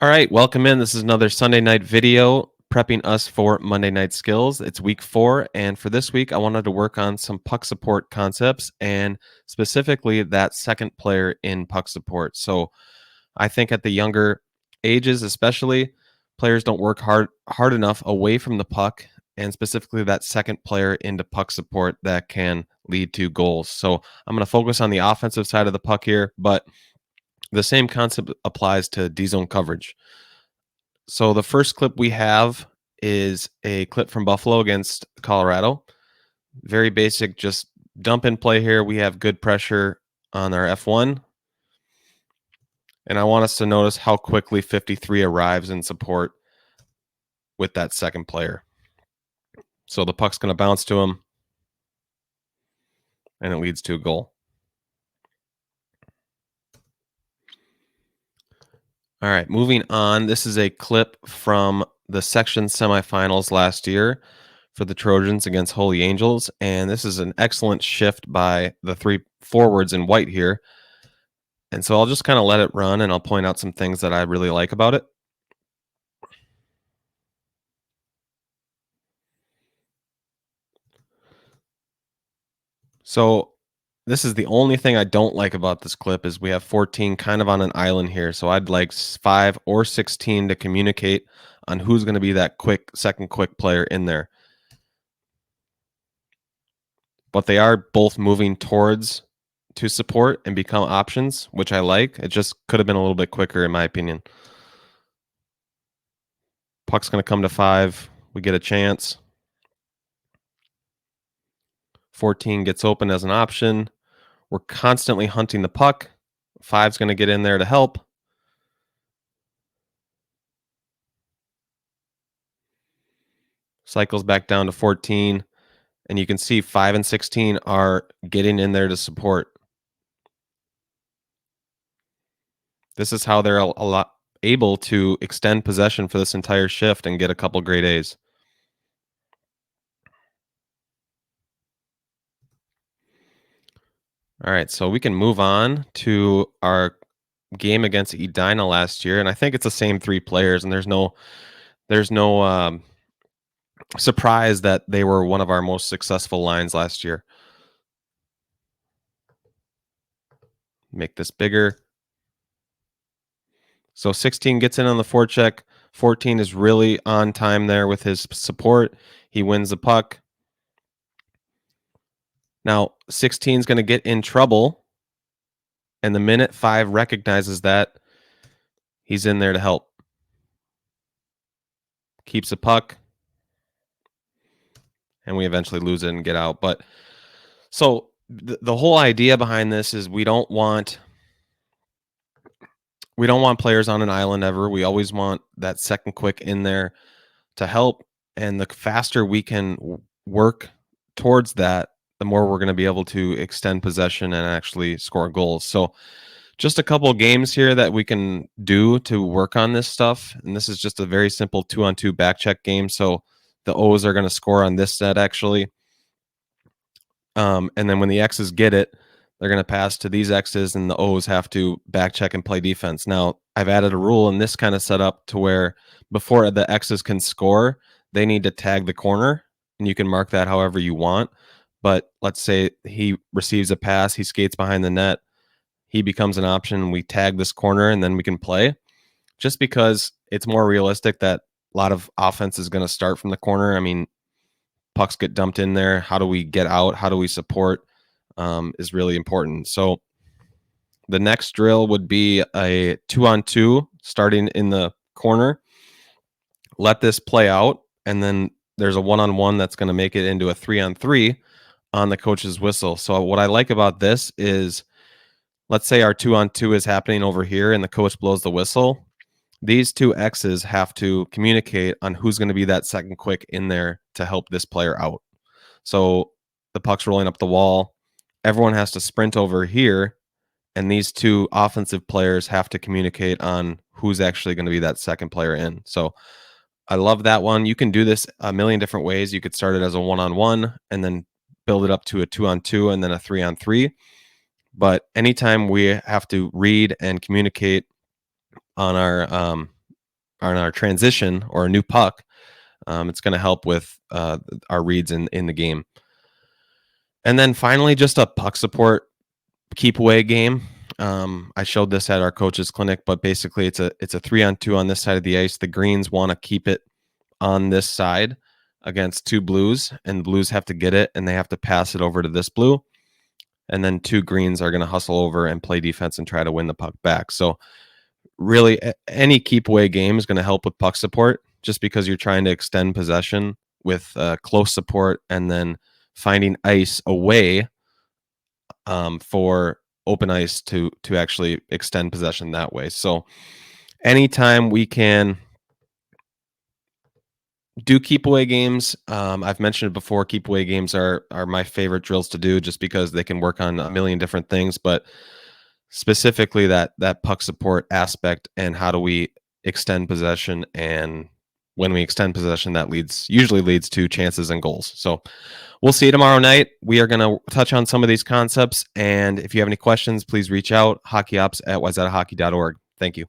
All right, welcome in. This is another Sunday night video prepping us for Monday Night Skills. It's week 4, and for this week, I wanted to work on some puck support concepts and specifically that second player in puck support. So, I think at the younger ages, especially, players don't work hard enough away from the puck, and specifically that second player into puck support that can lead to goals. So, I'm going to focus on the offensive side of the puck here, but the same concept applies to D zone coverage. So the first clip we have is a clip from Buffalo against Colorado. Very basic, just dump in play here. We have good pressure on our F1. And I want us to notice how quickly 53 arrives in support with that second player. So the puck's going to bounce to him, and it leads to a goal. All right, moving on. This is a clip from the section semifinals last year for the Trojans against Holy Angels, and this is an excellent shift by the 3 forwards in white here. And so I'll just kind of let it run, and I'll point out some things that I really like about it. So this is the only thing I don't like about this clip is we have 14 kind of on an island here. So I'd like 5 or 16 to communicate on who's going to be that second quick player in there. But they are both moving towards to support and become options, which I like. It just could have been a little bit quicker in my opinion. Puck's going to come to 5. We get a chance. 14 gets open as an option. We're constantly hunting the puck. 5's going to get in there to help. Cycles back down to 14. And you can see 5 and 16 are getting in there to support. This is how they're a lot able to extend possession for this entire shift and get a couple grade A's. All right, so we can move on to our game against Edina last year, and I think it's the same 3 players, and there's no surprise that they were one of our most successful lines last year. Make this bigger. So 16 gets in on the forecheck. 14 is really on time there with his support. He wins the puck. Now 16 is going to get in trouble, and the minute 5 recognizes that, he's in there to help. Keeps the puck, and we eventually lose it and get out. But so the whole idea behind this is we don't want players on an island ever. We always want that second quick in there to help, and the faster we can work towards that, the more we're going to be able to extend possession and actually score goals. So just a couple of games here that we can do to work on this stuff. And this is just a very simple 2-on-2 back check game. So the O's are going to score on this set actually. And then when the X's get it, they're going to pass to these X's, and the O's have to back check and play defense. Now, I've added a rule in this kind of setup to where before the X's can score, they need to tag the corner, and you can mark that however you want. But let's say he receives a pass, he skates behind the net, he becomes an option, we tag this corner, and then we can play. Just because it's more realistic that a lot of offense is going to start from the corner. I mean, pucks get dumped in there. How do we get out? How do we support? Is really important. So the next drill would be a 2-on-2 starting in the corner. Let this play out, and then there's a 1-on-1 that's going to make it into a 3-on-3 on the coach's whistle. So what I like about this is, let's say our 2-on-2 is happening over here and the coach blows the whistle. These 2 X's have to communicate on who's going to be that second quick in there to help this player out. So the puck's rolling up the wall. Everyone has to sprint over here, and these 2 offensive players have to communicate on who's actually going to be that second player in. So I love that one. You can do this a million different ways. You could start it as a 1-on-1 and then build it up to a 2-on-2 and then a 3-on-3. But anytime we have to read and communicate on our on our transition or a new puck, it's going to help with our reads in the game. And then finally, just a puck support keep away game. I showed this at our coaches clinic, but basically it's a 3-on-2 on this side of the ice. The greens want to keep it on this side against two blues, and the blues have to get it and they have to pass it over to this blue. And then two greens are going to hustle over and play defense and try to win the puck back. So really any keep away game is going to help with puck support, just because you're trying to extend possession with close support and then finding ice away for open ice to actually extend possession that way. So anytime we can do keep away games, I've mentioned it before, keep away games are my favorite drills to do, just because they can work on a million different things, but specifically that puck support aspect and how do we extend possession, and when we extend possession, that usually leads to chances and goals. So we'll see you tomorrow night. We are going to touch on some of these concepts, and if you have any questions, please reach out, hockeyops@wayzatahockey.org. Thank you.